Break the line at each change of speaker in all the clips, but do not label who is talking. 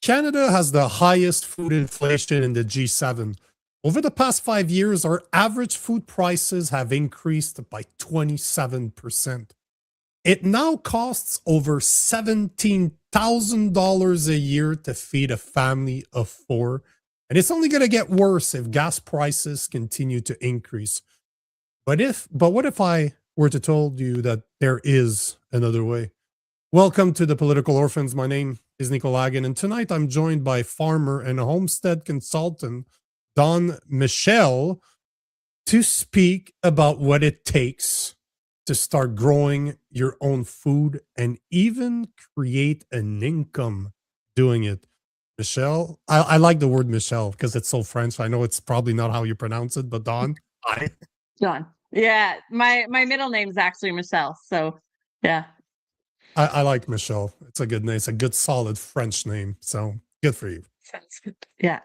Canada has the highest food inflation in the G7. Over the past 5 years, our average food prices have increased by 27%. It now costs over $17,000 a year to feed a family of four. And it's only going to get worse if gas prices continue to increase. But what if I were to told you that there is another way? Welcome to the Political Orphans. My name is Nico Lagan, and tonight I'm joined by farmer and homestead consultant Don Michel to speak about what it takes to start growing your own food and even create an income doing it. Michel, I like the word Michel because it's so French. I know it's probably not how you pronounce it, but Don, hi.
John. Yeah, my middle name is actually Michelle. So, yeah.
I like Michel. It's a good name. It's a good, solid French name. So good for you.
Sounds good. Yeah.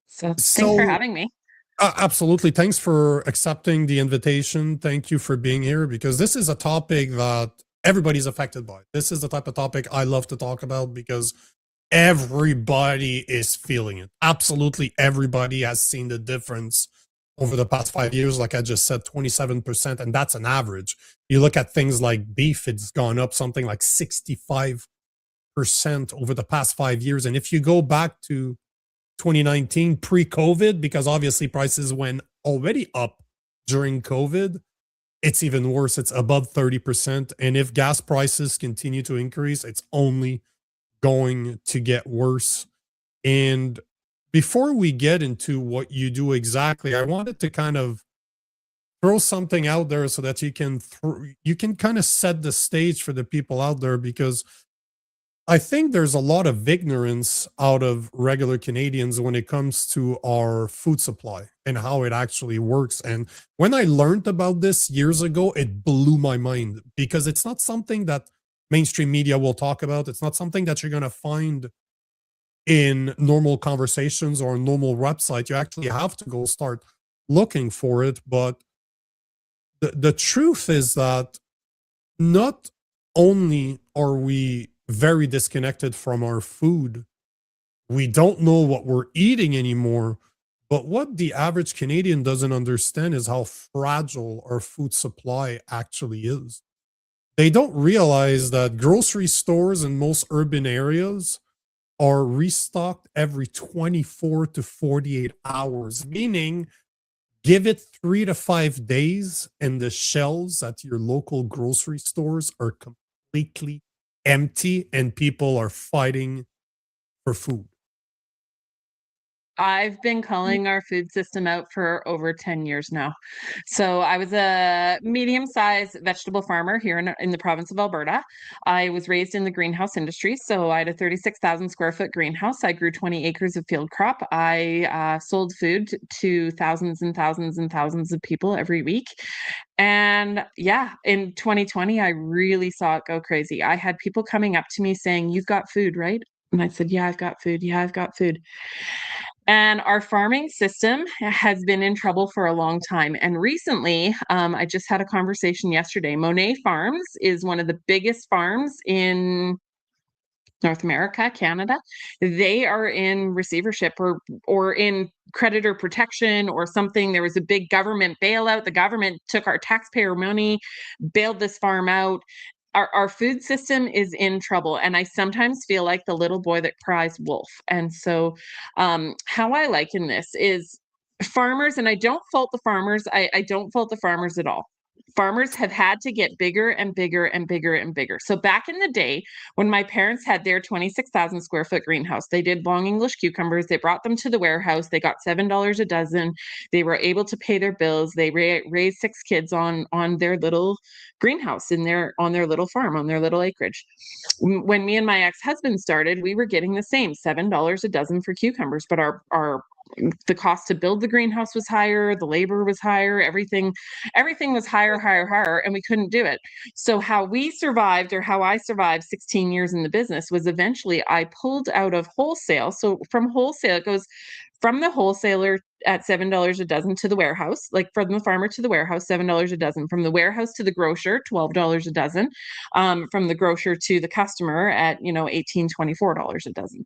So, thanks for
So
having me.
absolutely. Thanks for accepting the invitation. Thank you for being here because this is a topic that everybody's affected by. This is the type of topic I love to talk about because everybody is feeling it. Absolutely everybody has seen the difference over the past 5 years. Like I just said, 27%, and that's an average. You look at things like beef, it's gone up something like 65% over the past 5 years. And if you go back to 2019, pre-COVID, because obviously prices went already up during COVID, it's even worse. It's above 30%. And if gas prices continue to increase, it's only going to get worse. And before we get into what you do exactly, I wanted to kind of throw something out there so that you can kind of set the stage for the people out there, because I think there's a lot of ignorance out of regular Canadians when it comes to our food supply and how it actually works. And when I learned about this years ago, it blew my mind because it's not something that mainstream media will talk about. It's not something that you're going to find in normal conversations or a normal website. You actually have to go start looking for it. But the truth is that not only are we very disconnected from our food, we don't know what we're eating anymore. But what the average Canadian doesn't understand is how fragile our food supply actually is. They don't realize that grocery stores in most urban areas are restocked every 24 to 48 hours, meaning give it 3 to 5 days and the shelves at your local grocery stores are completely empty and people are fighting for food.
I've been calling our food system out for over 10 years now. So I was a medium-sized vegetable farmer here in the province of Alberta. I was raised in the greenhouse industry. So I had a 36,000 square foot greenhouse. I grew 20 acres of field crop. I sold food to thousands and thousands and thousands of people every week. And yeah, in 2020, I really saw it go crazy. I had people coming up to me saying, "You've got food, right?" And I said, "Yeah, I've got food. Yeah, I've got food." And our farming system has been in trouble for a long time. And recently, I just had a conversation yesterday. Monet Farms is one of the biggest farms in North America, Canada. They are in receivership or in creditor protection or something. There was a big government bailout. The government took our taxpayer money, bailed this farm out. Our food system is in trouble. And I sometimes feel like the little boy that cries wolf. And so how I liken this is farmers, and I don't fault the farmers. I don't fault the farmers at all. Farmers have had to get bigger and bigger and bigger and bigger. So back in the day, when my parents had their 26,000 square foot greenhouse, they did long English cucumbers. They brought them to the warehouse. They got $7 a dozen. They were able to pay their bills. They raised 6 kids on their little greenhouse on their little farm, on their little acreage. When me and my ex-husband started, we were getting the same $7 a dozen for cucumbers, but our the cost to build the greenhouse was higher, the labor was higher, everything was higher, and we couldn't do it. So how we survived, or how I survived 16 years in the business, was eventually I pulled out of wholesale. So from wholesale, it goes from the wholesaler at $7 a dozen to the warehouse, like from the farmer to the warehouse, $7 a dozen, from the warehouse to the grocer, $12 a dozen, from the grocer to the customer at, $18, $24 a dozen.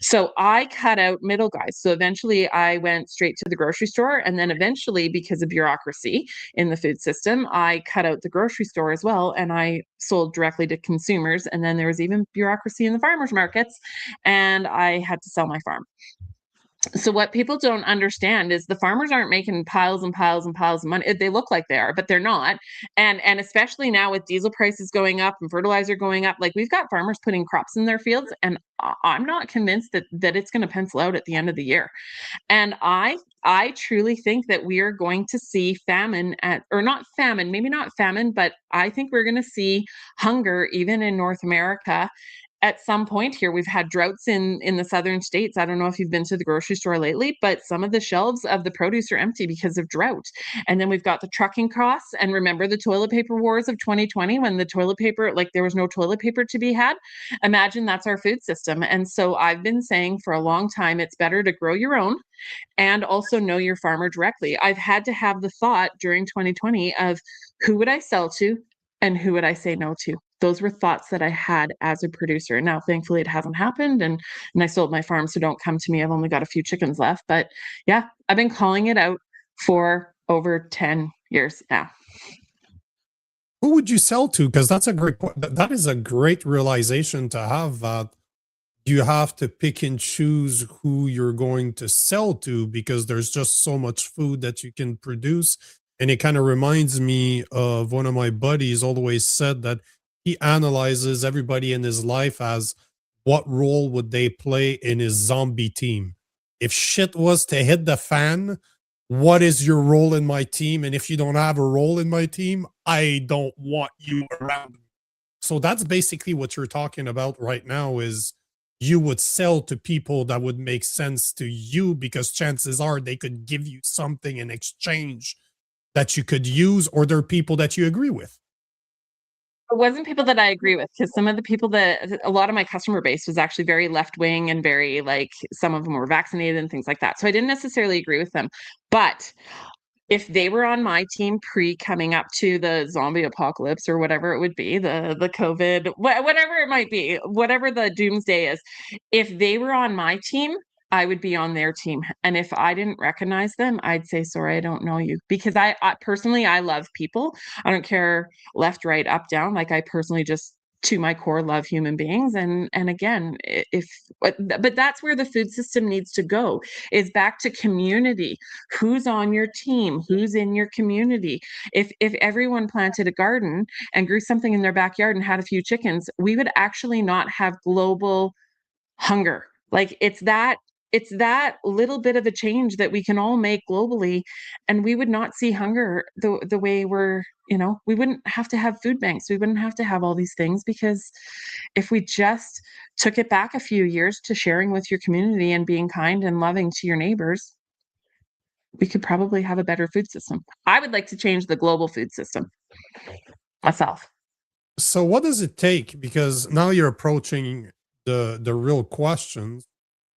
So I cut out middle guys. So eventually I went straight to the grocery store. And then eventually, because of bureaucracy in the food system, I cut out the grocery store as well. And I sold directly to consumers. And then there was even bureaucracy in the farmers markets. And I had to sell my farm. So what people don't understand is the farmers aren't making piles and piles and piles of money. They look like they are, but they're not. And especially now with diesel prices going up and fertilizer going up, like we've got farmers putting crops in their fields, and I'm not convinced that it's going to pencil out at the end of the year. And I truly think that we are going to see famine or not famine, maybe not famine, but I think we're going to see hunger even in North America at some point here. We've had droughts in the southern states. I don't know if you've been to the grocery store lately, but some of the shelves of the produce are empty because of drought. And then we've got the trucking costs. And remember the toilet paper wars of 2020 when the toilet paper, like there was no toilet paper to be had? Imagine that's our food system. And so I've been saying for a long time, it's better to grow your own and also know your farmer directly. I've had to have the thought during 2020 of who would I sell to and who would I say no to? Those were thoughts that I had as a producer. Now, thankfully, it hasn't happened, and I sold my farm, so don't come to me. I've only got a few chickens left, but yeah, I've been calling it out for over 10 years now.
Who would you sell to? Because that is a great realization to have, that you have to pick and choose who you're going to sell to because there's just so much food that you can produce. And it kind of reminds me of one of my buddies always said that he analyzes everybody in his life as what role would they play in his zombie team. If shit was to hit the fan, what is your role in my team? And if you don't have a role in my team, I don't want you around me. So that's basically what you're talking about right now, is you would sell to people that would make sense to you because chances are they could give you something in exchange that you could use, or they're people that you agree with.
It wasn't people that I agree with, because some of the people that a lot of my customer base was actually very left wing and very like some of them were vaccinated and things like that. So I didn't necessarily agree with them. But if they were on my team pre coming up to the zombie apocalypse or whatever it would be, the COVID, whatever it might be, whatever the doomsday is, if they were on my team, I would be on their team. And if I didn't recognize them, I'd say, sorry, I don't know you. Because I personally, I love people. I don't care left, right, up, down. Like I personally just to my core love human beings. And again, if but that's where the food system needs to go, is back to community. Who's on your team? Who's in your community? If everyone planted a garden and grew something in their backyard and had a few chickens, we would actually not have global hunger. Like it's that little bit of a change that we can all make globally, and we would not see hunger the way we wouldn't have to have food banks. We wouldn't have to have all these things, because if we just took it back a few years to sharing with your community and being kind and loving to your neighbors, we could probably have a better food system. I would like to change the global food system myself.
So what does it take? Because now you're approaching the real questions.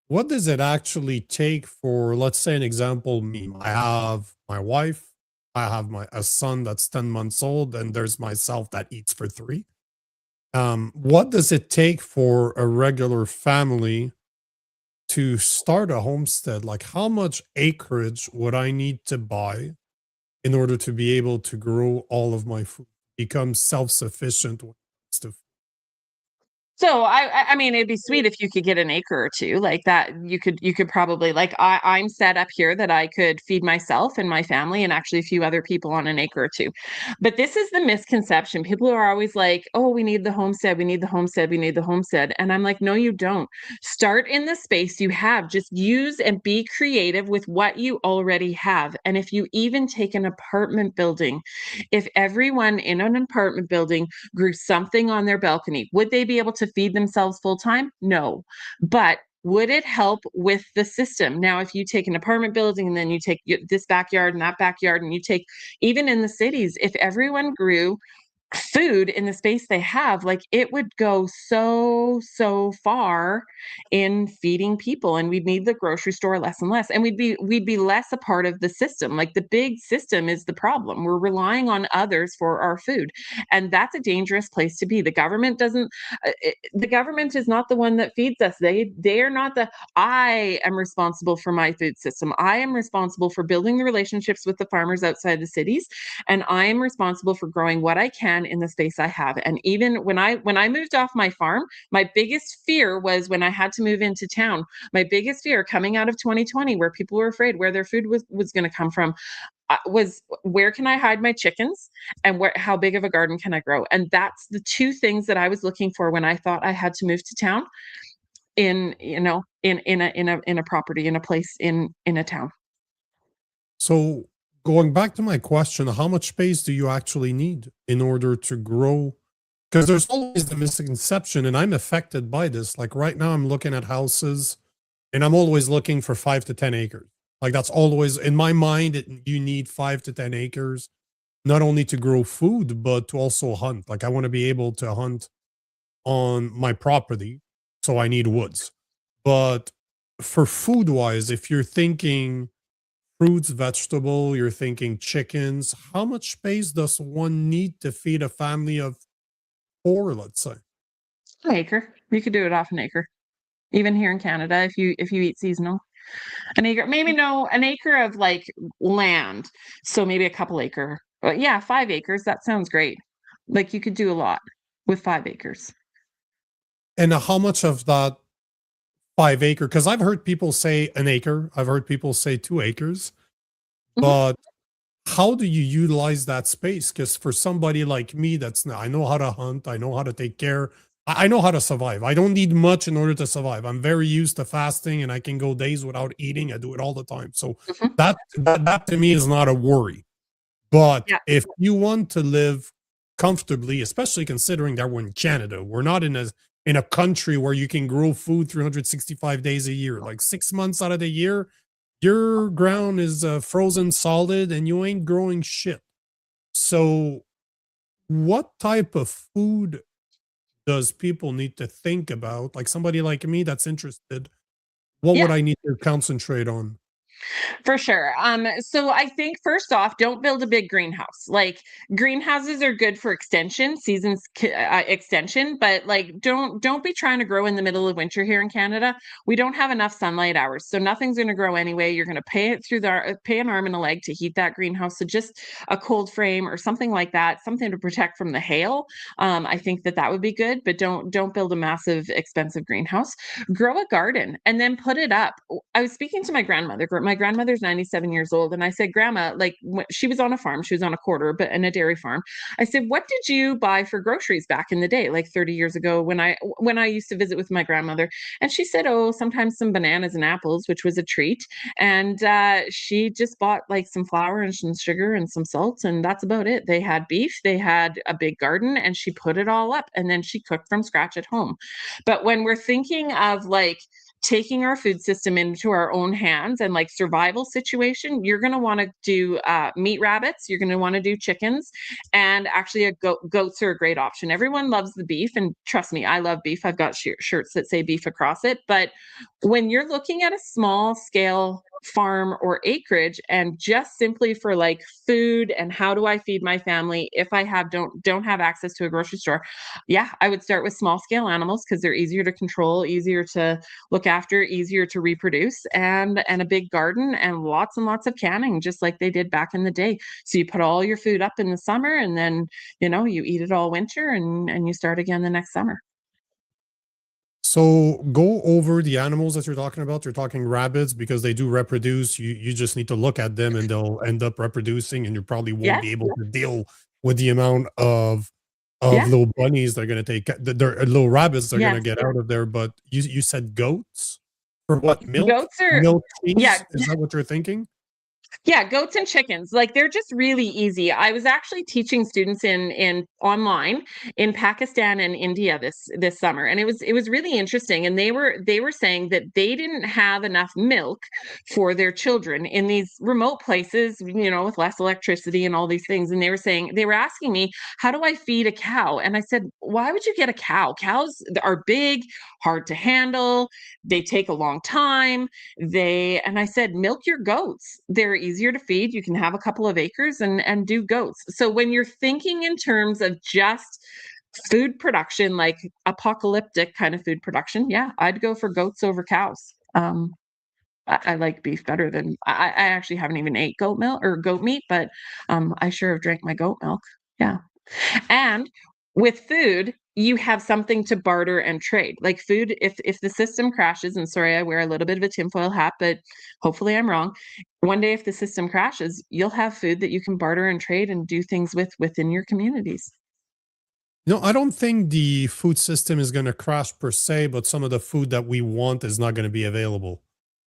What does it actually take for, let's say, an example, me? I have my wife, I have a son that's 10 months old, and there's myself that eats for three. What does it take for a regular family to start a homestead? Like, how much acreage would I need to buy in order to be able to grow all of my food, become self-sufficient when it comes to.
So I mean, it'd be sweet if you could get an acre or two like that. You could probably, like, I'm set up here that I could feed myself and my family and actually a few other people on an acre or two. But this is the misconception. People are always like, oh, we need the homestead, we need the homestead, we need the homestead. And I'm like, no, you don't. Start in the space you have. Just use and be creative with what you already have. And if you even take an apartment building, if everyone in an apartment building grew something on their balcony, would they be able to feed themselves full time? No. But would it help with the system? Now, if you take an apartment building and then you take this backyard and that backyard, and you take, even in the cities, if everyone grew food in the space they have, like it would go so far in feeding people, and we'd need the grocery store less and less, and we'd be less a part of the system. Like the big system is the problem. We're relying on others for our food, and that's a dangerous place to be. The government doesn't the government is not the one that feeds us. They are not the I am responsible for my food system. I am responsible for building the relationships with the farmers outside the cities, and I am responsible for growing what I can in the space I have. And even when I moved off my farm, my biggest fear was when I had to move into town. My biggest fear coming out of 2020, where people were afraid where their food was going to come from, was where can I hide my chickens, and where how big of a garden can I grow? And that's the two things that I was looking for when I thought I had to move to town, in in a property, in a place, in a town.
So going back to my question, how much space do you actually need in order to grow? Because there's always the misconception, and I'm affected by this. Like right now, I'm looking at houses, and I'm always looking for 5 to 10 acres. Like that's always in my mind. You need 5 to 10 acres, not only to grow food, but to also hunt. Like I want to be able to hunt on my property, so I need woods. But for food wise, if you're thinking fruits, vegetable, you're thinking chickens, how much space does one need to feed a family of four, let's say?
An acre. You could do it off an acre. Even here in Canada, if you eat seasonal. An acre, maybe no, an acre of like land. So maybe a couple acre. But yeah, 5 acres. That sounds great. Like you could do a lot with 5 acres.
And how much of that 5 acre? Because I've heard people say an acre, I've heard people say 2 acres,
Mhm.
but how do you utilize that space? Because for somebody like me, that's not, I know how to hunt, I know how to take care, I know how to survive. I don't need much in order to survive. I'm very used to fasting, and I can go days without eating. I do it all the time. So
Mhm.
that to me is not a worry. But
Yeah.
if you want to live comfortably, especially considering that we're in Canada, we're not in a country where you can grow food 365 days a year. Like 6 months out of the year, your ground is frozen solid, and you ain't growing shit. So, what type of food does people need to think about? Like somebody like me that's interested, what would
Yeah.
I need to concentrate on?
For sure. So I think first off, don't build a big greenhouse. Like greenhouses are good for extension, extension, but like don't be trying to grow in the middle of winter here in Canada. We don't have enough sunlight hours, so nothing's going to grow anyway. You're going to pay it through the pay an arm and a leg to heat that greenhouse. So just a cold frame or something like that, something to protect from the hail. I think that would be good, but don't build a massive expensive greenhouse. Grow a garden and then put it up. I was speaking to my grandmother. My grandmother's 97 years old, and I said, "Grandma, like she was on a farm, she was on a quarter, but in a dairy farm." I said, "What did you buy for groceries back in the day, like 30 years ago when I used to visit with my grandmother?" And she said, "Oh, sometimes some bananas and apples, which was a treat." And she just bought like some flour and some sugar and some salt, and that's about it. They had beef, they had a big garden, and she put it all up, and then she cooked from scratch at home. But when we're thinking of like taking our food system into our own hands and like survival situation, you're going to want to do meat rabbits, you're going to want to do chickens, and actually goats are a great option. Everyone loves the beef, and trust me, I love beef. I've got shirts that say beef across it. But when you're looking at a small scale farm or acreage, and just simply for like food and how do I feed my family if I don't have access to a grocery store, yeah, I would start with small scale animals because they're easier to control, easier to look after, easier to reproduce, and a big garden and lots of canning, just like they did back in the day. So you put all your food up in the summer, and then you eat it all winter, and you start again the next summer.
So go over the animals that you're talking about. You're talking rabbits because they do reproduce. You just need to look at them, and they'll end up reproducing, and you probably won't
Yes.
be able to deal with the amount of
Yeah.
little bunnies they're going to take, their little rabbits they're going to
Yes.
get out of there. But you said goats for what, milk?
Goats are.
Milk
Yeah.
cheese? Is that what you're thinking?
Yeah, goats and chickens, like they're just really easy. I was actually teaching students in online in Pakistan and India this summer, and it was really interesting. And they were saying that they didn't have enough milk for their children in these remote places, with less electricity and all these things. And they were asking me, how do I feed a cow? And I said, why would you get a cow? Cows are big, hard to handle, they take a long time. And I said, milk your goats. They're easier to feed. You can have a couple of acres and do goats. So when you're thinking in terms of just food production, like apocalyptic kind of food production, yeah, I'd go for goats over cows. I like beef better than I actually haven't even ate goat milk or goat meat, but I sure have drank my goat milk. Yeah. And with food, you have something to barter and trade. Like food, if the system crashes, and sorry, I wear a little bit of a tinfoil hat, but hopefully I'm wrong. One day, if the system crashes, you'll have food that you can barter and trade and do things with within your communities.
No, I don't think the food system is going to crash per se, but some of the food that we want is not going to be available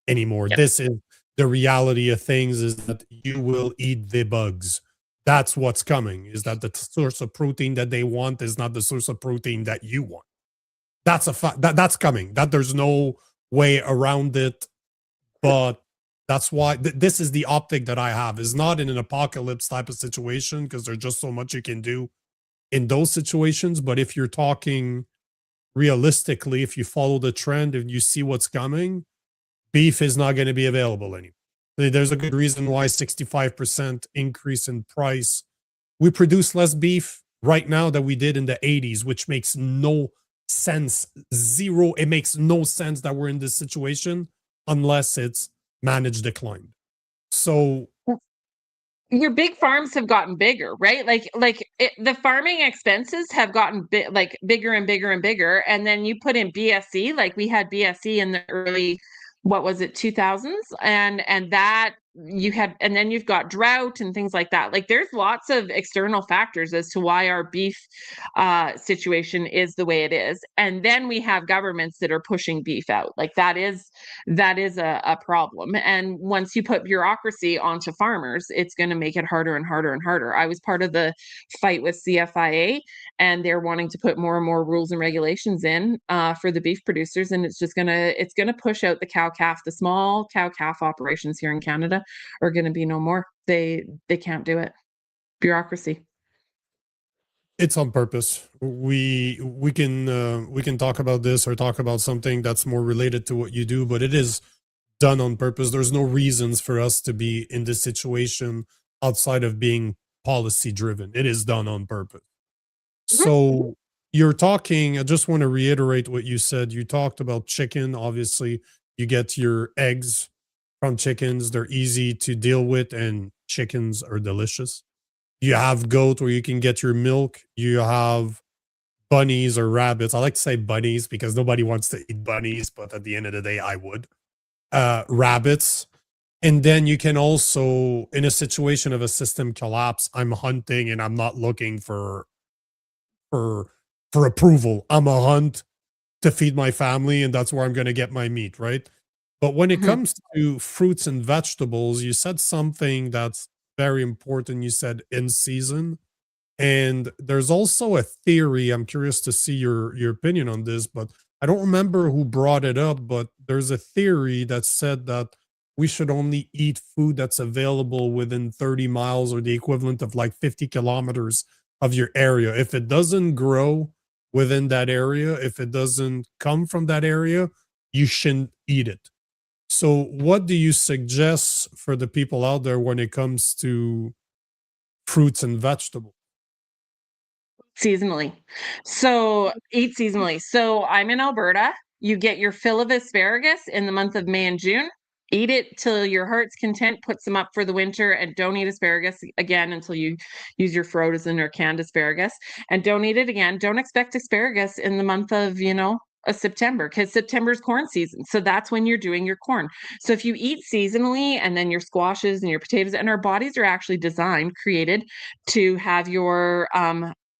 anymore.
Yep.
This is the reality of things, is that you will eat the bugs. That's what's coming, is that the source of protein that they want is not the source of protein that you want. That's a fact. That's coming. That there's no way around it. But that's why this is the optic that I have, is not in an apocalypse type of situation, because there's just so much you can do in those situations. But if you're talking realistically, if you follow the trend and you see what's coming, beef is not going to be available anymore. There's a good reason why 65% increase in price. We produce less beef right now than we did in the 80s, which makes no sense. Zero. It makes no sense that we're in this situation unless it's managed decline. So
Your big farms have gotten bigger, right? The farming expenses have gotten bigger and bigger and bigger. And then you put in BSE, like we had BSE in the early, what was it, 2000s, and that you had, and then you've got drought and things like that. Like there's lots of external factors as to why our beef situation is the way it is. And then we have governments that are pushing beef out. Like that is a problem. And once you put bureaucracy onto farmers, it's going to make it harder and harder and harder. I was part of the fight with CFIA, and they're wanting to put more and more rules and regulations in for the beef producers, and it's gonna push out the cow calf. The small cow calf operations here in Canada are going to be no more. They can't do it. Bureaucracy.
it's on purpose. We can talk about this or talk about something that's more related to what you do, but it is done on purpose. There's no reasons for us to be in this situation outside of being policy driven. It is done on purpose.
Mhm.
So you're talking, I just want to reiterate what you said. You talked about chicken. Obviously, you get your eggs from chickens. They're easy to deal with, and chickens are delicious. You have goat where you can get your milk. You have bunnies or rabbits. I like to say bunnies because nobody wants to eat bunnies, but at the end of the day, I would. Rabbits. And then you can also, in a situation of a system collapse, I'm hunting and I'm not looking for for approval. I'm a hunt to feed my family, and that's where I'm going to get my meat, right? But when it
Mhm.
comes to fruits and vegetables, you said something that's very important. You said in season. And there's also a theory. I'm curious to see your opinion on this, but I don't remember who brought it up, but there's a theory that said that we should only eat food that's available within 30 miles or the equivalent of like 50 kilometers of your area. If it doesn't grow within that area, if it doesn't come from that area, you shouldn't eat it. So, what do you suggest for the people out there when it comes to fruits and vegetables?
Seasonally. So eat seasonally. So I'm in Alberta. You get your fill of asparagus in the month of May and June. Eat it till your heart's content, put some up for the winter, and don't eat asparagus again until you use your frozen or canned asparagus. And don't eat it again. Don't expect asparagus in the month of, a September, because September's corn season. So that's when you're doing your corn. So if you eat seasonally, and then your squashes and your potatoes, and our bodies are actually designed, created to have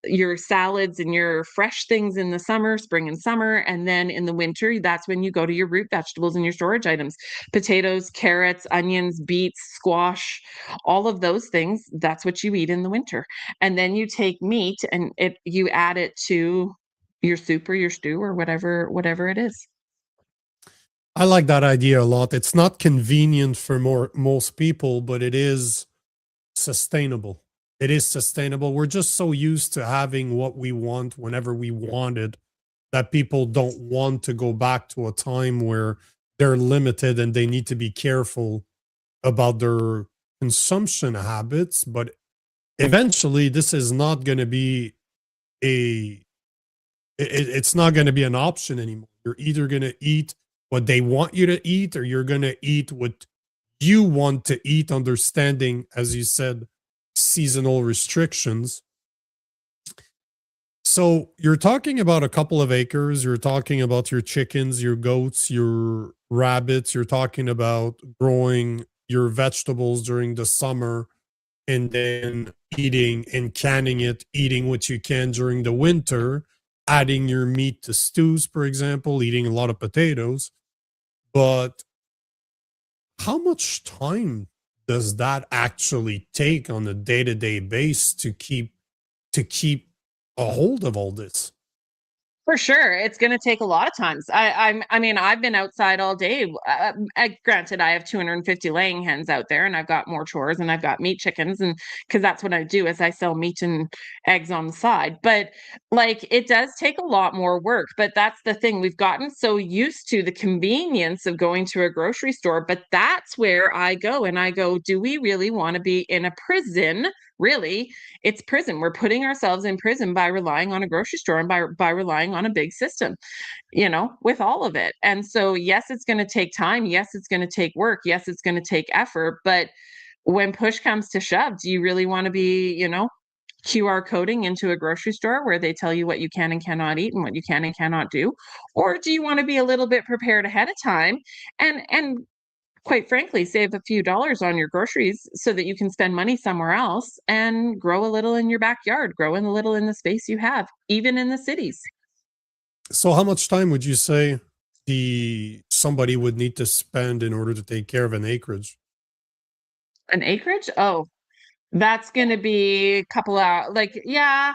your salads and your fresh things in the summer, spring and summer, and then in the winter, that's when you go to your root vegetables and your storage items. Potatoes, carrots, onions, beets, squash, all of those things, that's what you eat in the winter. And then you take meat and you add it to your soup or your stew or whatever it is.
I like that idea a lot. It's not convenient for most people, but it is sustainable. It is sustainable. We're just so used to having what we want whenever we want it that people don't want to go back to a time where they're limited and they need to be careful about their consumption habits. But eventually, this is not going to be a it's not going to be an option anymore. You're either going to eat what they want you to eat, or you're going to eat what you want to eat, understanding, as you said, seasonal restrictions. So you're talking about a couple of acres, you're talking about your chickens, your goats, your rabbits, you're talking about growing your vegetables during the summer and then eating and canning it, eating what you can during the winter, adding your meat to stews, for example, eating a lot of potatoes. But how much time does that actually take on a day-to-day basis to keep a hold of all this?
For sure, it's gonna take a lot of times. I mean, I've been outside all day. Granted, I have 250 laying hens out there, and I've got more chores, and I've got meat chickens, and because that's what I do is I sell meat and eggs on the side. But like, it does take a lot more work. But that's the thing. We've gotten so used to the convenience of going to a grocery store. But that's where I go, and I go, do we really want to be in a prison? Really, it's prison. We're putting ourselves in prison by relying on a grocery store and by relying on a big system, with all of it. And so, yes, it's going to take time. Yes, it's going to take work. Yes, it's going to take effort. But when push comes to shove, do you really want to be, QR coding into a grocery store where they tell you what you can and cannot eat and what you can and cannot do? Or do you want to be a little bit prepared ahead of time and quite frankly, save a few dollars on your groceries so that you can spend money somewhere else and grow a little in your backyard, grow in a little in the space you have, even in the cities?
So how much time would you say the somebody would need to spend in order to take care of an acreage?
An acreage? Oh, that's going to be a couple hours. Like, yeah,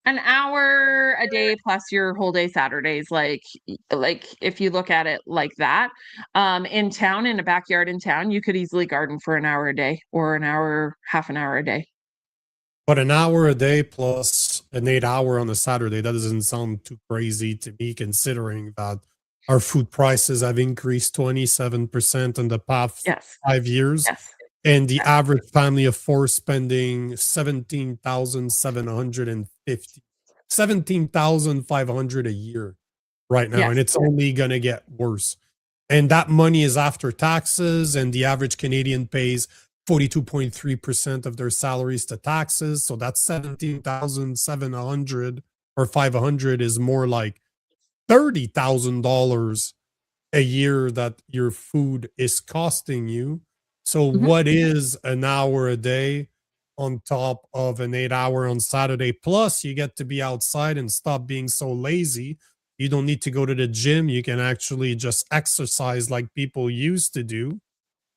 an hour a day plus your whole day Saturdays. Like if you look at it like that, in town, in a backyard in town, you could easily garden for an hour a day or an hour, half an hour a day.
But an hour a day plus an 8 hour on a Saturday, that doesn't sound too crazy to me, considering that our food prices have increased 27% in the past
Yes.
5 years.
Yes.
And the
Yes.
average family of four spending 17,750, 17,500 a year right now. And
Yes.
it's only going to get worse. And that money is after taxes, and the average Canadian pays 42.3% of their salaries to taxes. So that's 17,700 or 500 is more like $30,000 a year that your food is costing you. So
Mhm.
what is an hour a day on top of an 8 hour on Saturday? Plus, you get to be outside and stop being so lazy. You don't need to go to the gym. You can actually just exercise like people used to do.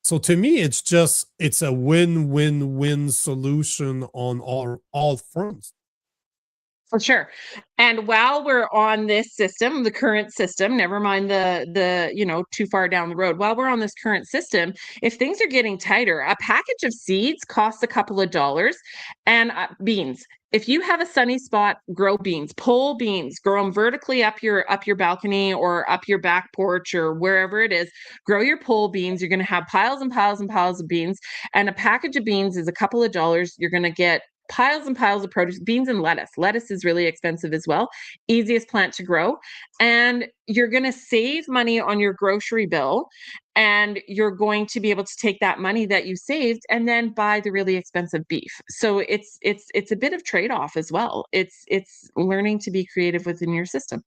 So to me, it's a win-win-win solution on all fronts.
For sure. And while we're on this system, the current system, never mind the too far down the road. While we're on this current system, if things are getting tighter, a package of seeds costs a couple of dollars, and beans. If you have a sunny spot, grow beans, pull beans, grow them vertically up your balcony or up your back porch or wherever it is. Grow your pole beans. You're going to have piles and piles and piles of beans, and a package of beans is a couple of dollars. You're going to get piles and piles of produce, beans and lettuce. Lettuce is really expensive as well. Easiest plant to grow. And you're going to save money on your grocery bill. And you're going to be able to take that money that you saved and then buy the really expensive beef. So it's a bit of trade-off as well. It's learning to be creative within your system.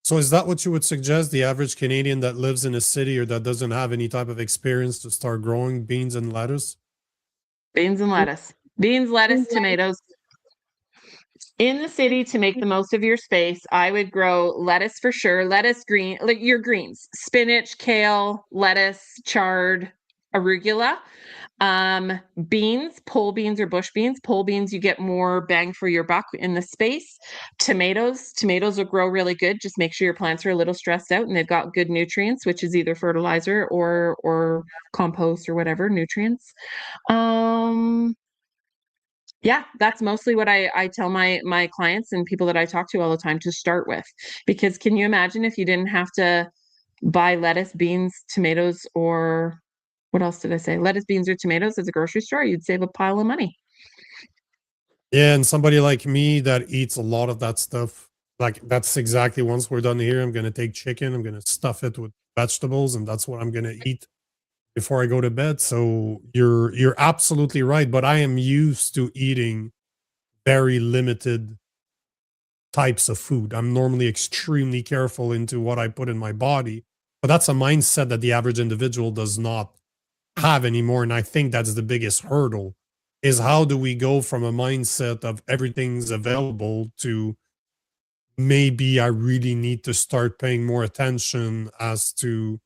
So is that what you would suggest the average Canadian that lives in a city or that doesn't have any type of experience to start growing beans and lettuce?
Beans and lettuce. Beans, lettuce, tomatoes. In the city, to make the most of your space, I would grow lettuce for sure. Lettuce, green, like your greens, spinach, kale, lettuce, chard, arugula. Beans, pole beans or bush beans. Pole beans, you get more bang for your buck in the space. Tomatoes will grow really good. Just make sure your plants are a little stressed out and they've got good nutrients, which is either fertilizer or compost or whatever nutrients. Yeah, that's mostly what I tell my clients and people that I talk to all the time to start with. Because can you imagine if you didn't have to buy lettuce, beans, tomatoes, or what else did I say? Lettuce, beans, or tomatoes at the grocery store, you'd save a pile of money.
Yeah, and somebody like me that eats a lot of that stuff, like that's exactly once we're done here, I'm gonna take chicken, I'm gonna stuff it with vegetables, and that's what I'm gonna eat before I go to bed. So you're absolutely right, but I am used to eating very limited types of food. I'm normally extremely careful into what I put in my body, but that's a mindset that the average individual does not have anymore. And I think that's the biggest hurdle is how do we go from a mindset of everything's available to maybe I really need to start paying more attention as to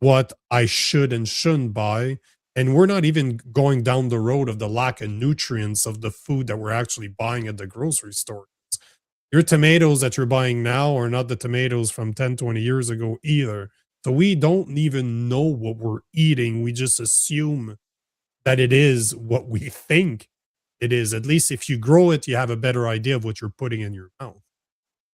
what I should and shouldn't buy. And we're not even going down the road of the lack of nutrients of the food that we're actually buying at the grocery store. Your tomatoes that you're buying now are not the tomatoes from 10, 20 years ago either. So we don't even know what we're eating. We just assume that it is what we think it is. At least if you grow it, you have a better idea of what you're putting in your mouth.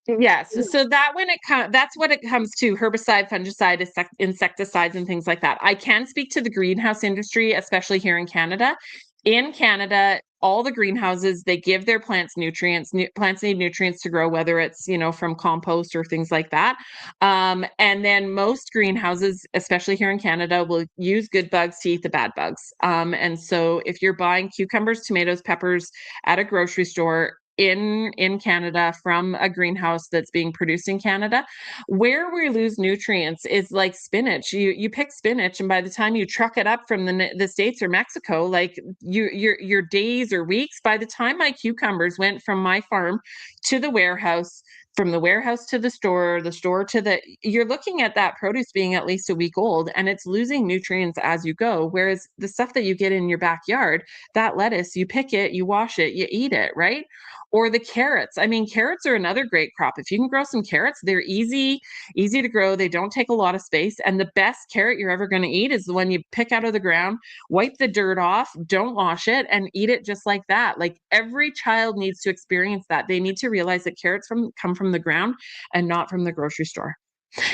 Yes, so that when it comes, that's what it comes to herbicide, fungicide, insecticides, and things like that. I can speak to the greenhouse industry, especially here in Canada. In Canada, all the greenhouses, they give their plants nutrients. Plants need nutrients to grow, whether it's, from compost or things like that. And then most greenhouses, especially here in Canada, will use good bugs to eat the bad bugs. And so if you're buying cucumbers, tomatoes, peppers at a grocery store, in Canada from a greenhouse that's being produced in Canada. Where we lose nutrients is like spinach. You pick spinach, and by the time you truck it up from the States or Mexico, like your days or weeks. By the time my cucumbers went from my farm to the warehouse, from the warehouse to the store to you're looking at that produce being at least a week old, and it's losing nutrients as you go. Whereas the stuff that you get in your backyard, that lettuce, you pick it, you wash it, you eat it, right? Or the carrots. I mean, carrots are another great crop. If you can grow some carrots, they're easy to grow. They don't take a lot of space. And the best carrot you're ever going to eat is the one you pick out of the ground, wipe the dirt off, don't wash it, and eat it just like that. Like every child needs to experience that. They need to realize that carrots come from the ground and not from the grocery store.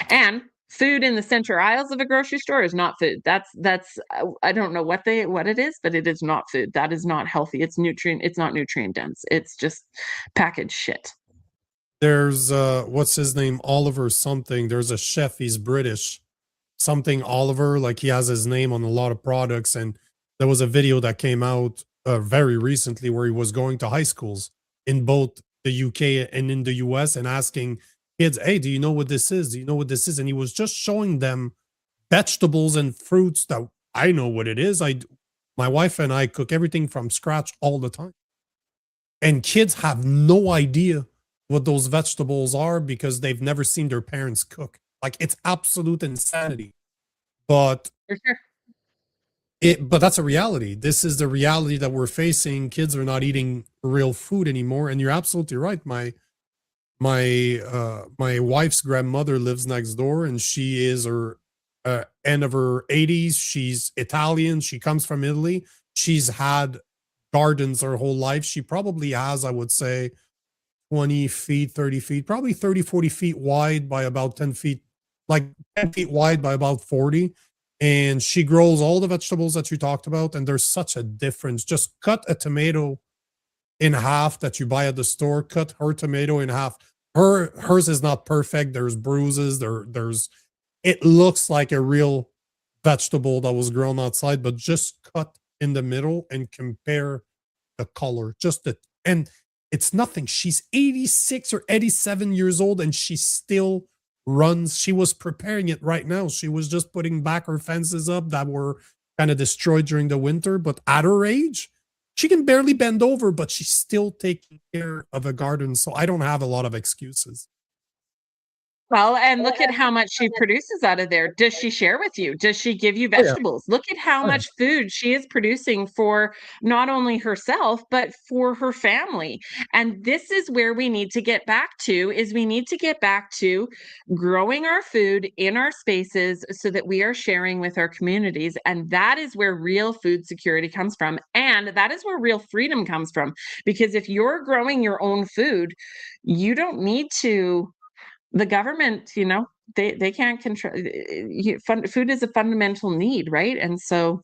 And food in the center aisles of a grocery store is not food. That's I don't know what it is, but it is not food. That is not healthy. It's not nutrient dense. It's just packaged shit.
There's what's his name? Oliver something. There's a chef, he's British. Something Oliver, like he has his name on a lot of products. And there was a video that came out very recently where he was going to high schools in both the UK and in the US and asking kids, hey, do you know what this is? Do you know what this is? And he was just showing them vegetables and fruits that I know what it is. My wife and I cook everything from scratch all the time. And kids have no idea what those vegetables are because they've never seen their parents cook. Like it's absolute insanity. But
For sure.
but that's a reality. This is the reality that we're facing. Kids are not eating real food anymore. And you're absolutely right. My wife's grandmother lives next door and she is her end of her 80s. She's Italian. She comes from Italy. She's had gardens her whole life. She probably has, I would say, 20 feet, 30 feet, probably 30, 40 feet wide by about 10 feet, like 10 feet wide by about 40. And she grows all the vegetables that you talked about. And there's such a difference. Just cut a tomato in half that you buy at the store, cut her tomato in half. Hers is not perfect. There's bruises. There's it looks like a real vegetable that was grown outside, but just cut in the middle and compare the color. And it's nothing. She's 86 or 87 years old and she still runs. She was preparing it right now. She was just putting back her fences up that were kind of destroyed during the winter. But at her age, she can barely bend over, but she's still taking care of a garden. So I don't have a lot of excuses.
Well, and look at how much she produces out of there. Does she share with you? Does she give you
Oh yeah.
vegetables? Look at how
Oh, yeah.
much food she is producing for not only herself, but for her family. And this is where we need to get back to is we need to get back to growing our food in our spaces so that we are sharing with our communities. And that is where real food security comes from. And that is where real freedom comes from. Because if you're growing your own food, you don't need to the government, they can't control food is a fundamental need, right? And so,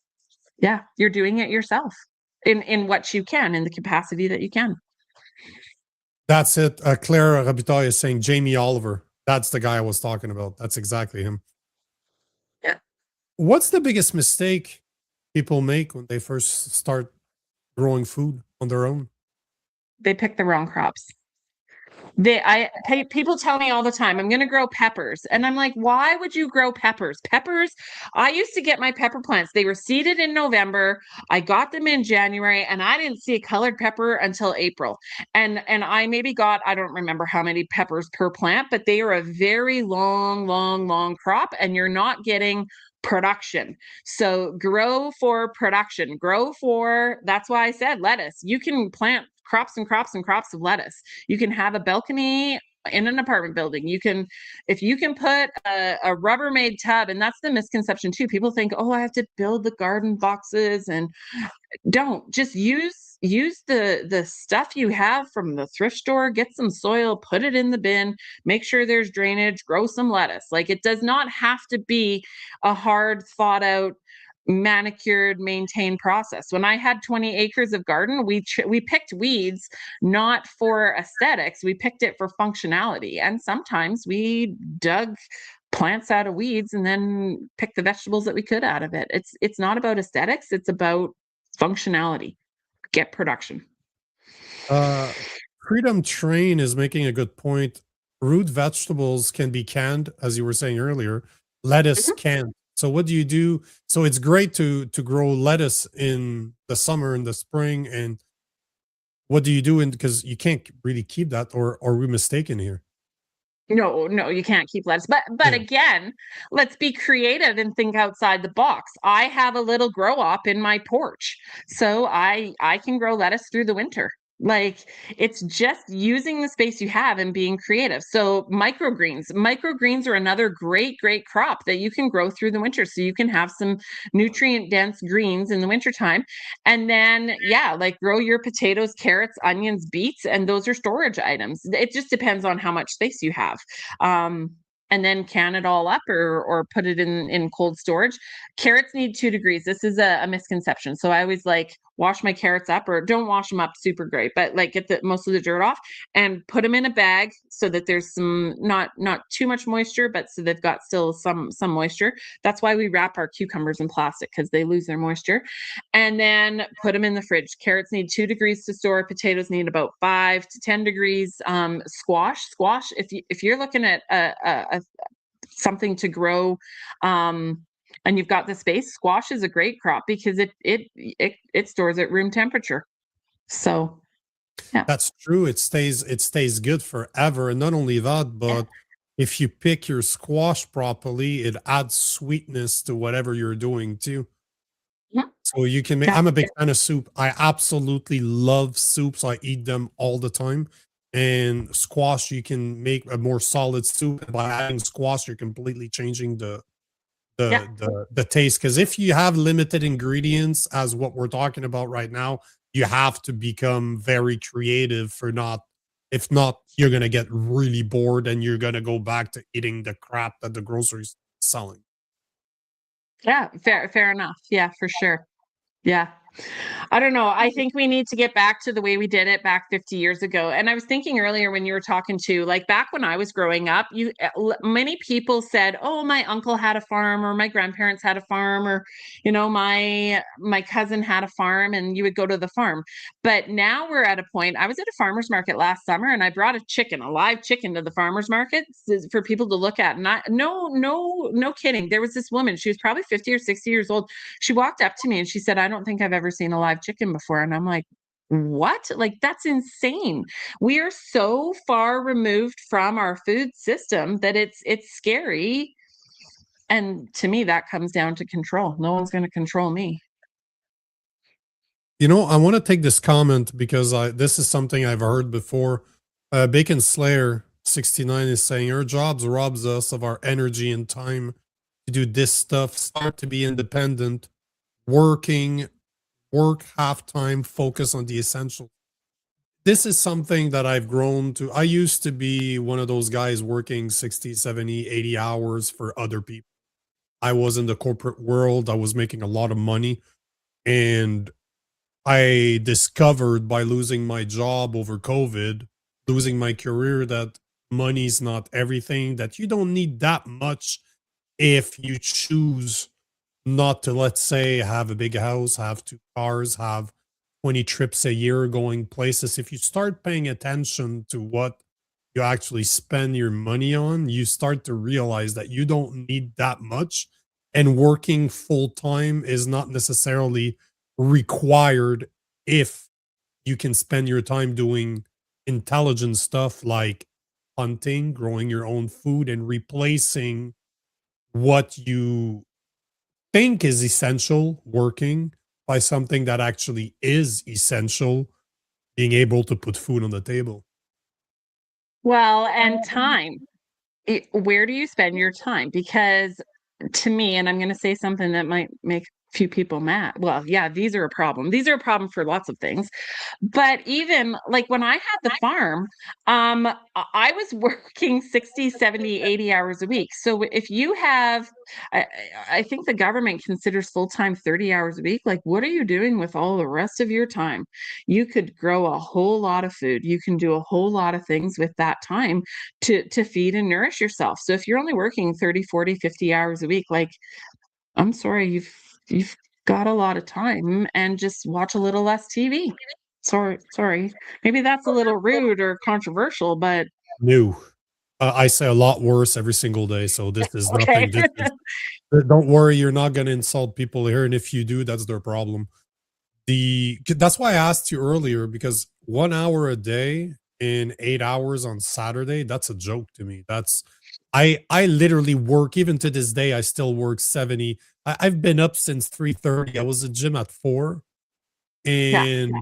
yeah, you're doing it yourself in what you can, in the capacity that you can.
That's it. Claire Rabitaille is saying Jamie Oliver. That's the guy I was talking about. That's exactly him.
Yeah.
What's the biggest mistake people make when they first start growing food on their own?
They pick the wrong crops. People tell me all the time, I'm going to grow peppers. And I'm like, why would you grow peppers? Peppers, I used to get my pepper plants. They were seeded in November. I got them in January and I didn't see a colored pepper until April. And I maybe got, I don't remember how many peppers per plant, but they are a very long crop and you're not getting production. So grow for production, that's why I said lettuce. You can plant crops and crops and crops of lettuce. You can have a balcony in an apartment building. If you can put a Rubbermaid tub, and that's the misconception too. People think, oh, I have to build the garden boxes, and don't. Just use the stuff you have from the thrift store, get some soil, put it in the bin, make sure there's drainage, grow some lettuce. Like, it does not have to be a hard thought out manicured, maintained process. When I had 20 acres of garden, we picked weeds not for aesthetics, we picked it for functionality. And sometimes we dug plants out of weeds and then picked the vegetables that we could out of it. It's not about aesthetics, it's about functionality. Get production.
Freedom Train is making a good point. Root vegetables can be canned, as you were saying earlier. Lettuce can't. So what do you do? So it's great to grow lettuce in the summer and the spring. And what do you do? Because you can't really keep that, or are we mistaken here?
No, you can't keep lettuce. But
Yeah.
again, let's be creative and think outside the box. I have a little grow op in my porch, so I can grow lettuce through the winter. Like, it's just using the space you have and being creative. So microgreens are another great crop that you can grow through the winter. So you can have some nutrient dense greens in the wintertime. And then, yeah, like grow your potatoes, carrots, onions, beets, and those are storage items. It just depends on how much space you have. And then can it all up or put it in cold storage. Carrots need 2 degrees. This is a misconception. So I always like wash my carrots up, or don't wash them up super great, but like get the most of the dirt off and put them in a bag so that there's some not too much moisture, but so they've got still some moisture. That's why we wrap our cucumbers in plastic, because they lose their moisture. And then put them in the fridge. Carrots need 2 degrees to store. Potatoes need about 5 to 10 degrees. Squash. If you're looking at something to grow, and you've got the space, squash is a great crop because it stores at room temperature. So, yeah.
That's true. It stays good forever. And not only that, but if you pick your squash properly, it adds sweetness to whatever you're doing too.
Yeah.
So you can make,
Yeah.
I'm a big fan of soup. I absolutely love soups. I eat them all the time. And squash, you can make a more solid soup. And by adding squash, you're completely changing
Yeah.
the taste. Because if you have limited ingredients, as what we're talking about right now, you have to become very creative for not, if not, you're gonna get really bored and you're gonna go back to eating the crap that the groceries selling.
Yeah, fair enough. Yeah, for sure. Yeah. I don't know. I think we need to get back to the way we did it back 50 years ago. And I was thinking earlier when you were talking to, like, back when I was growing up, many people said, "Oh, my uncle had a farm, or my grandparents had a farm, or my cousin had a farm," and you would go to the farm. But now we're at a point. I was at a farmer's market last summer, and I brought a live chicken to the farmer's market for people to look at. And no kidding. There was this woman. She was probably 50 or 60 years old. She walked up to me and she said, "I don't think I've ever never seen a live chicken before. And I'm like, what? Like, that's insane. We are so far removed from our food system that it's scary. And to me, that comes down to control. No one's going to control me.
You know, I want to take this comment because this is something I've heard before. Bacon Slayer 69 is saying our jobs robs us of our energy and time to do this stuff. Start to be independent, working, work half time, focus on the essential. This is something that I've grown to. I used to be one of those guys working 60, 70, 80 hours for other people. I was in the corporate world. I was making a lot of money. And I discovered by losing my job over COVID, losing my career, that money's not everything, that you don't need that much if you choose not to, let's say, have a big house, have two cars, have 20 trips a year going places. If you start paying attention to what you actually spend your money on, you start to realize that you don't need that much. And working full time is not necessarily required if you can spend your time doing intelligent stuff like hunting, growing your own food, and replacing what you think is essential working by something that actually is essential, being able to put food on the table.
Well, and time. Where do you spend your time? Because to me, and I'm going to say something that might make a few people mad. Well, yeah, these are a problem. These are a problem for lots of things. But even like when I had the farm, I was working 60, 70, 80 hours a week. So if you have, I, I think the government considers full-time 30 hours a week. Like, what are you doing with all the rest of your time? You could grow a whole lot of food. You can do a whole lot of things with that time to feed and nourish yourself. So if you're only working 30, 40, 50 hours a week, like, I'm sorry, you've got a lot of time, and just watch a little less TV. Sorry. Maybe that's a little rude or controversial, but
New. I say a lot worse every single day, so this is
okay.
nothing. This is, don't worry, you're not going to insult people here, and if you do, that's their problem. That's why I asked you earlier, because 1 hour a day in 8 hours on Saturday, that's a joke to me. That's I literally work, even to this day. I still work 70. I've been up since 3:30. I was at gym at 4,
Yeah.
and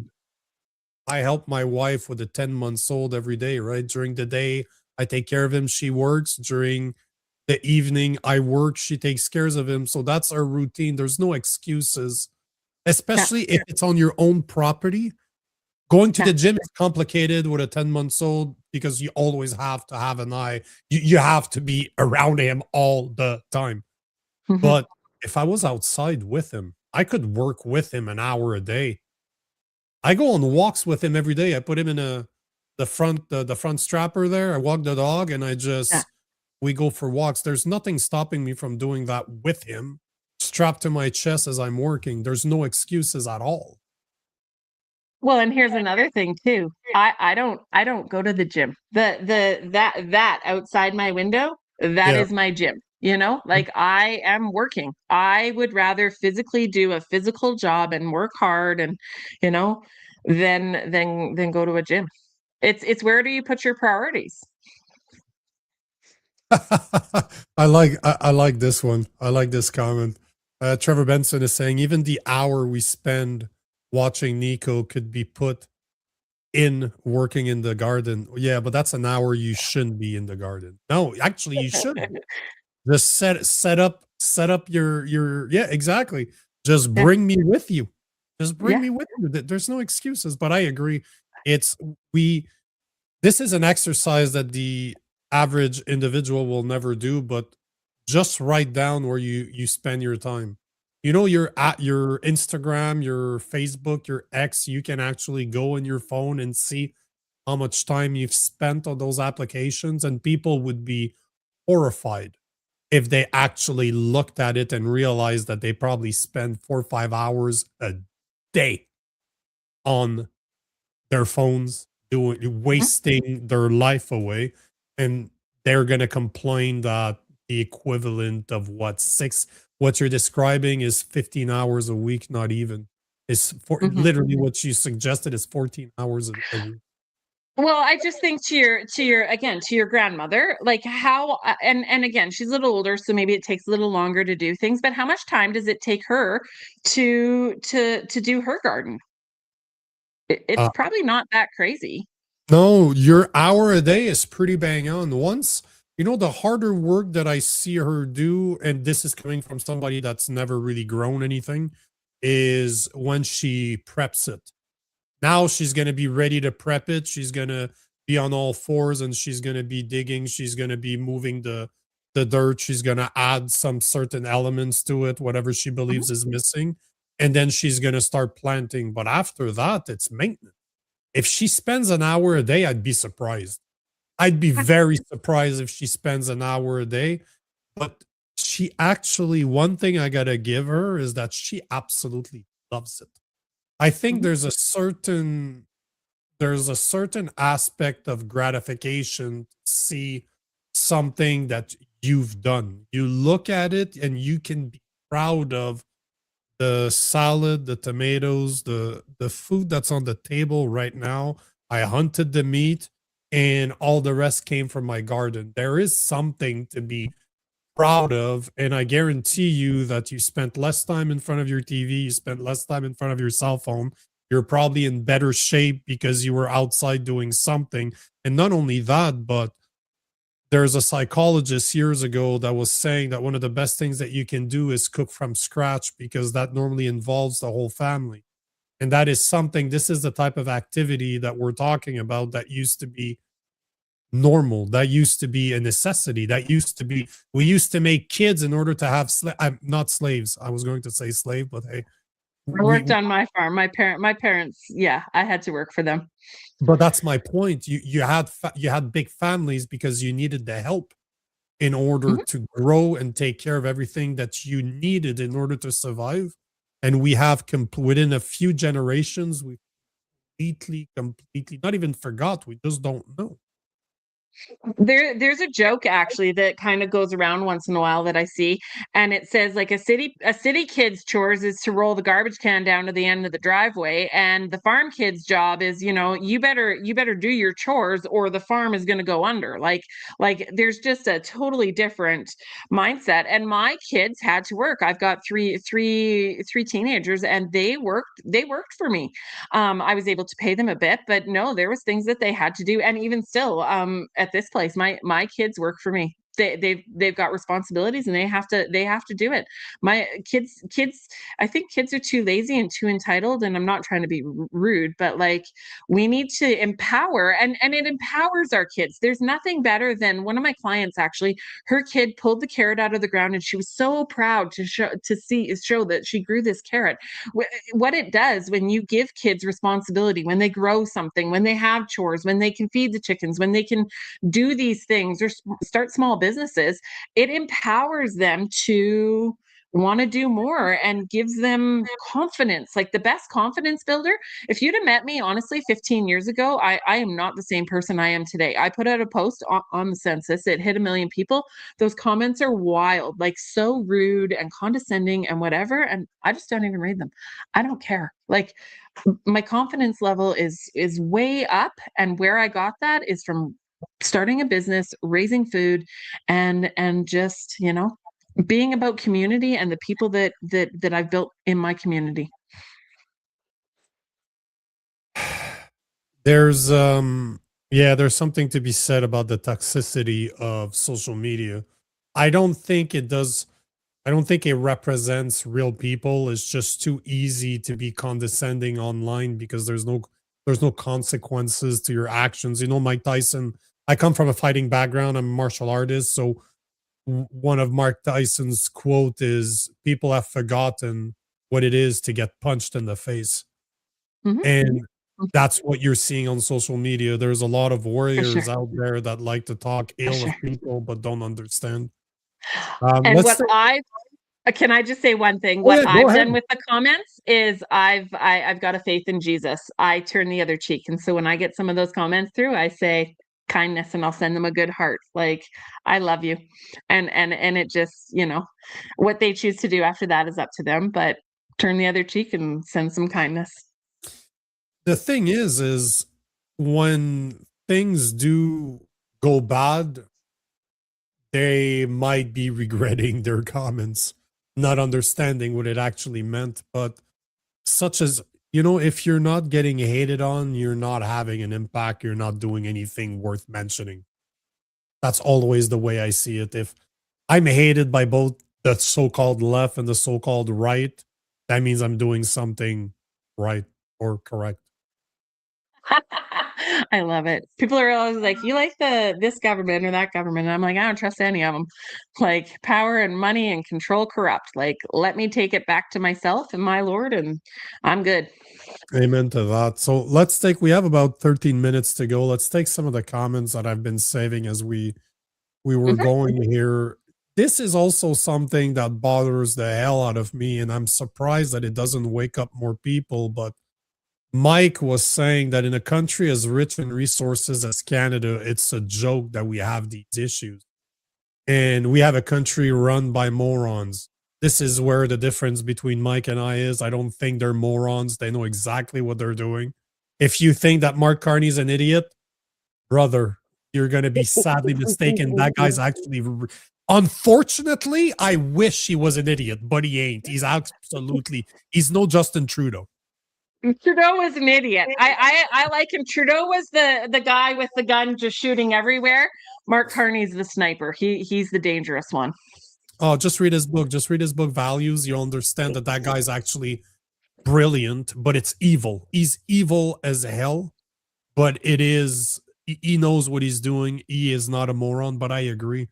I help my wife with a 10 months old every day. Right, during the day I take care of him. She works during the evening. I work. She takes cares of him. So that's our routine. There's no excuses,
Yeah.
especially if it's on your own property. Going to
Yeah.
the gym is complicated with a 10 months old because you always have to have an eye. You have to be around him all the time.
Mhm.
But if I was outside with him, I could work with him an hour a day. I go on walks with him every day. I put him in the front strapper there. I walk the dog, and
Yeah.
we go for walks. There's nothing stopping me from doing that with him, strapped to my chest as I'm working. There's no excuses at all.
Well, and here's another thing too. I don't go to the gym. That outside my window, that
Yeah.
is my gym. Like, I am working. I would rather physically do a physical job and work hard, and you know than go to a gym. It's where do you put your priorities?
I like this one. I like this comment. Trevor Benson is saying even the hour we spend watching Nico could be put in working in the garden. Yeah, but that's an hour you shouldn't be in the garden. No, actually you should. Just set up your yeah, exactly. Just
Yeah,
bring me with you. Just bring
yeah.
me with you. There's no excuses, but I agree. It's we this is an exercise that the average individual will never do, but just write down where you spend your time. You know, you're at your Instagram, your Facebook, your X, you can actually go in your phone and see how much time you've spent on those applications, and people would be horrified if they actually looked at it and realized that they probably spend 4 or 5 hours a day on their phones, doing
Mhm.
wasting their life away, and they're going to complain that the equivalent of what you're describing is 15 hours a week, not even. is for
Mhm.
literally what you suggested is 14 hours a week.
Well, I just think to your grandmother, like how and again, she's a little older, so maybe it takes a little longer to do things, but how much time does it take her to do her garden? It's
Uh,
probably not that crazy.
no, your hour a day is pretty bang on. Once, the harder work that I see her do, and this is coming from somebody that's never really grown anything, is when she preps it. Now she's going to be ready to prep it. She's going to be on all fours and she's going to be digging. She's going to be moving the dirt. She's going to add some certain elements to it, whatever she
Mhm.
believes is missing. And then she's going to start planting. But after that, it's maintenance. If she spends an hour a day, I'd be surprised. I'd be very surprised if she spends an hour a day. But she actually, one thing I got to give her is that she absolutely loves it. I think
Mhm.
there's a certain aspect of gratification to see something that you've done. You look at it and you can be proud of the salad, the tomatoes, the food that's on the table right now. I hunted the meat and all the rest came from my garden. There is something to be proud of. And I guarantee you that you spent less time in front of your TV, you spent less time in front of your cell phone. You're probably in better shape because you were outside doing something. And not only that, but there's a psychologist years ago that was saying that one of the best things that you can do is cook from scratch because that normally involves the whole family. And that is something, this is the type of activity that we're talking about that used to be normal. That used to be a necessity. That used to be, we used to make kids in order to have, I'm not slaves. I was going to say slave, but hey,
I
we,
worked on my farm. My parents, yeah, I had to work for them.
but that's my point. You had big families because you needed the help in order
Mhm.
to grow and take care of everything that you needed in order to survive. And we have within a few generations, we completely not even forgot. We just don't know.
There's a joke actually that kind of goes around once in a while that I see, and it says like a city kid's chores is to roll the garbage can down to the end of the driveway, and the farm kid's job is, you better do your chores or the farm is going to go under. Like there's just a totally different mindset. And my kids had to work. I've got three teenagers, and they worked for me. I was able to pay them a bit, but no, there was things that they had to do, and even still, at this place, my kids work for me. They've got responsibilities, and they have to do it. My kids, I think kids are too lazy and too entitled. And I'm not trying to be rude, but like we need to empower, and it empowers our kids. There's nothing better than one of my clients actually. Her kid pulled the carrot out of the ground, and she was so proud to show that she grew this carrot. What it does when you give kids responsibility, when they grow something, when they have chores, when they can feed the chickens, when they can do these things or start small businesses, it empowers them to want to do more and gives them confidence. Like the best confidence builder. If you'd have met me honestly 15 years ago, I am not the same person I am today. I put out a post on the census, it hit 1 million people. Those comments are wild, like so rude and condescending and whatever, and I just don't even read them. I don't care. Like my confidence level is way up, and where I got that is from starting a business, raising food, and just, being about community and the people that I've built in my community.
There's yeah, there's something to be said about the toxicity of social media. I don't think it does I don't think it represents real people. It's just too easy to be condescending online because there's no consequences to your actions. Mike Tyson, I come from a fighting background. I'm a martial artist, so one of Mark Tyson's quote is people have forgotten what it is to get punched in the face.
Mhm.
And
Mhm.
that's what you're seeing on social media. There's a lot of
For sure.
warriors out there that like to talk
For
ill of
sure.
people but don't understand.
And
Let's
what
say,
I can I just say one thing?
oh
What
yeah, go
I've
ahead.
done with the comments is I've got a faith in Jesus. I turn the other cheek. And so when I get some of those comments through, I say kindness, and I'll send them a good heart. Like, I love you. And it just, what they choose to do after that is up to them. But turn the other cheek and send some kindness.
The thing is when things do go bad, they might be regretting their comments, not understanding what it actually meant. But such as, if you're not getting hated on, you're not having an impact, you're not doing anything worth mentioning. That's always the way I see it. If I'm hated by both the so-called left and the so-called right, that means I'm doing something right or correct.
I love it. People are always like, "You like this government or that government?" And I'm like, "I don't trust any of them. Like power and money and control corrupt. Like let me take it back to myself and my Lord, and I'm good."
Amen to that. So we have about 13 minutes to go. Let's take some of the comments that I've been saving as we were
Mhm.
going here. This is also something that bothers the hell out of me, and I'm surprised that it doesn't wake up more people. But Mike was saying that in a country as rich in resources as Canada, it's a joke that we have these issues. And we have a country run by morons. This is where the difference between Mike and I is. I don't think they're morons. They know exactly what they're doing. If you think that Mark Carney's an idiot, brother, you're going to be sadly mistaken. That guy's actually, unfortunately, I wish he was an idiot, but he ain't. He's no Justin Trudeau.
Trudeau was an idiot. I like him. Trudeau was the guy with the gun just shooting everywhere. Mark Carney's the sniper. He's the dangerous one.
Oh, just read his book. Just read his book, Values. You'll understand that guy's actually brilliant, but it's evil. He's evil as hell, but he knows what he's doing. He is not a moron, but I agree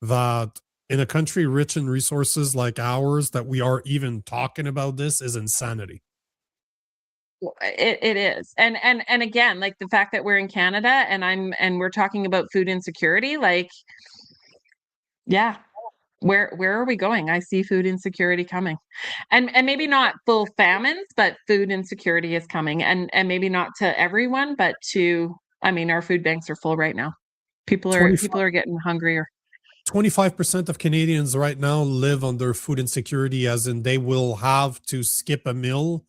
that in a country rich in resources like ours, that we are even talking about this is insanity.
It is. And again, like the fact that we're in Canada and we're talking about food insecurity, like yeah, where are we going? I see food insecurity coming. And maybe not full famines, but food insecurity is coming. And maybe not to everyone, but to I mean, our food banks are full right now. People are getting hungrier.
25% of Canadians right now live under food insecurity, as in they will have to skip a meal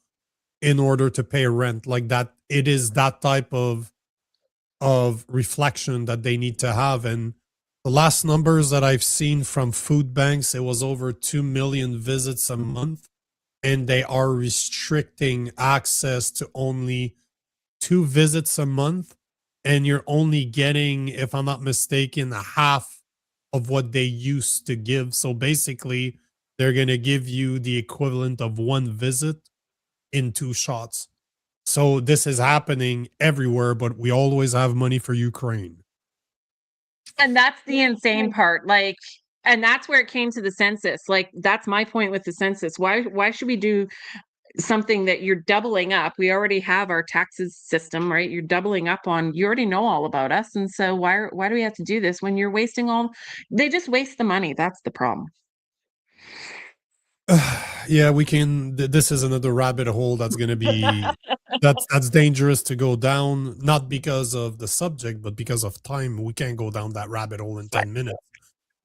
in order to pay rent. Like that, it is that type of reflection that they need to have. And the last numbers that I've seen from food banks, it was over 2 million visits a month, and they are restricting access to only 2 visits a month. And you're only getting, if I'm not mistaken, half of what they used to give. So basically, they're going to give you the equivalent of 1 visit in 2 shots. So this is happening everywhere, but we always have money for Ukraine.
And that's the insane part. Like, and that's where it came to the census. Like, that's my point with the census. Why should we do something that you're doubling up? We already have our taxes system, right? You're doubling up on, you already know all about us. And so why do we have to do this when you're wasting all they just waste the money. That's the problem.
Yeah, we can. This is another rabbit hole that's going to be that's dangerous to go down. Not because of the subject, but because of time. We can't go down that rabbit hole in 10 minutes.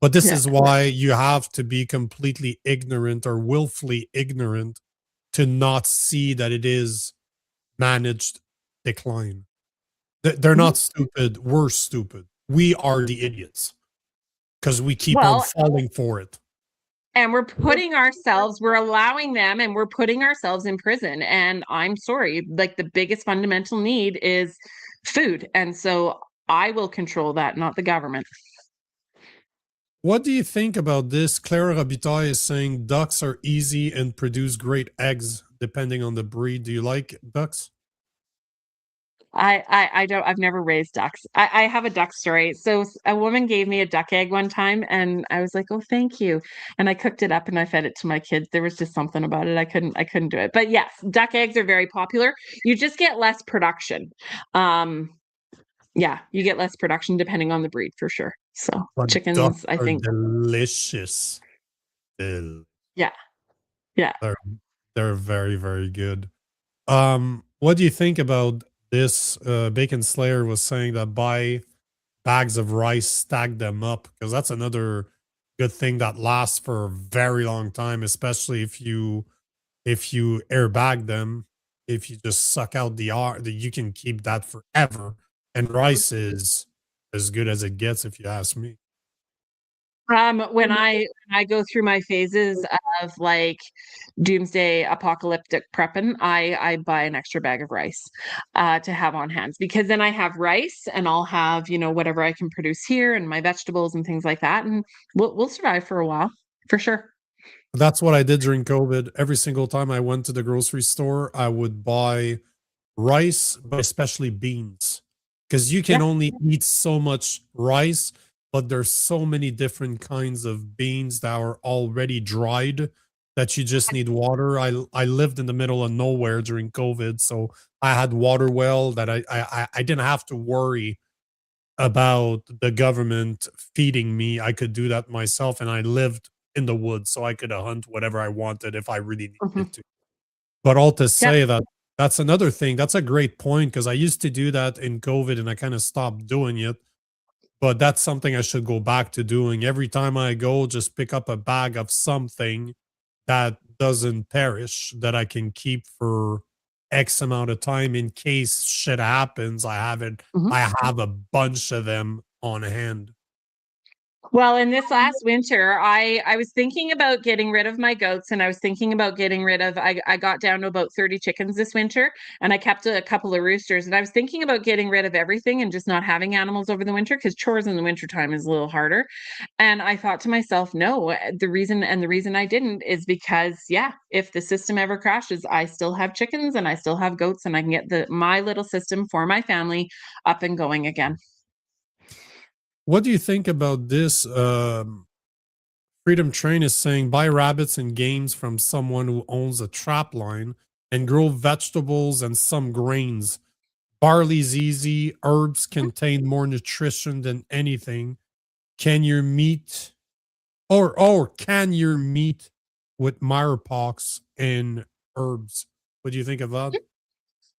But this
Yeah.
is why you have to be completely ignorant or willfully ignorant to not see that it is managed decline. They're
Mhm.
not stupid. We're stupid. We are the idiots because we keep on
Well,
falling for it.
and we're allowing them and we're putting ourselves in prison. And I'm sorry, like the biggest fundamental need is food. And so I will control that, not the government.
What do you think about this? Clara Robitaille is saying ducks are easy and produce great eggs depending on the breed. Do you like ducks?
I don't I've never raised ducks. I have a duck story. So a woman gave me a duck egg one time and I was like, "Oh, thank you." And I cooked it up and I fed it to my kids. There was just something about it. I couldn't do it. But yes, duck eggs are very popular. You just get less production. Um yeah, you get less production depending on the breed for sure. So
But ducks
chickens, I
are
think,
delicious.
yeah, yeah.
They're they're very, very good. What do you think about this? Bacon Slayer was saying that buy bags of rice, stack them up, because that's another good thing that lasts for a very long time, especially if you If you airbag them, if you just suck out the R, you can keep that forever. And rice is as good as it gets, if you ask me.
When I go through my phases of like doomsday apocalyptic prepping, I buy an extra bag of rice to have on hand because then I have rice and I'll have, whatever I can produce here and my vegetables and things like that, and we'll survive for a while for sure.
That's what I did during COVID. Every single time I went to the grocery store, I would buy rice, but especially beans, because you
Yeah.
can only eat so much rice, but there's so many different kinds of beans that are already dried that you just need water. I lived in the middle of nowhere during COVID, so I had water well that I didn't have to worry about the government feeding me. I could do that myself, and I lived in the woods, so I could hunt whatever I wanted if I really needed
Mhm.
to. But all to
Yep.
say that that's another thing. That's a great point because I used to do that in COVID and I kind of stopped doing it. But that's something I should go back to doing. Every time I go, just pick up a bag of something that doesn't perish that I can keep for X amount of time in case shit happens.
Mhm.
I have a bunch of them on hand.
Well, in this last winter, I was thinking about getting rid of my goats, and I was thinking about getting rid of I got down to about 30 chickens this winter, and I kept a couple of roosters, and I was thinking about getting rid of everything and just not having animals over the winter because chores in the wintertime is a little harder. And I thought to myself, no, the reason I didn't is because yeah, if the system ever crashes, I still have chickens and I still have goats and I can get the my little system for my family up and going again.
What do you think about this? Freedom Train is saying buy rabbits and games from someone who owns a trap line and grow vegetables and some grains. Barley's easy. Herbs contain more nutrition than anything. Can your meat or can your meat with mirepox and herbs? What do you think of that?